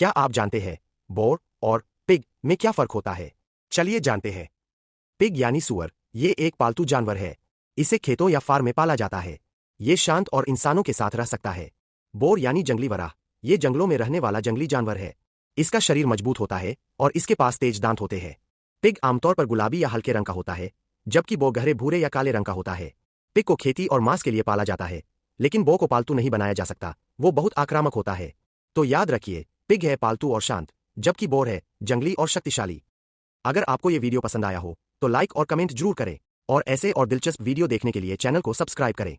क्या आप जानते हैं बोर और पिग में क्या फर्क होता है? चलिए जानते हैं। पिग यानी सूअर, ये एक पालतू जानवर है। इसे खेतों या फार्म में पाला जाता है। ये शांत और इंसानों के साथ रह सकता है। बोर यानी जंगली वराह, ये जंगलों में रहने वाला जंगली जानवर है। इसका शरीर मजबूत होता है और इसके पास तेज दांत होते हैं। पिग आमतौर पर गुलाबी या हल्के रंग का होता है, जबकि बो गहरे भूरे या काले रंग का होता है। पिग को खेती और मांस के लिए पाला जाता है, लेकिन बो को पालतू नहीं बनाया जा सकता, वो बहुत आक्रामक होता है। तो याद रखिए, पिग है पालतू और शांत, जबकि बोर है जंगली और शक्तिशाली। अगर आपको ये वीडियो पसंद आया हो तो लाइक और कमेंट जरूर करें, और ऐसे और दिलचस्प वीडियो देखने के लिए चैनल को सब्सक्राइब करें।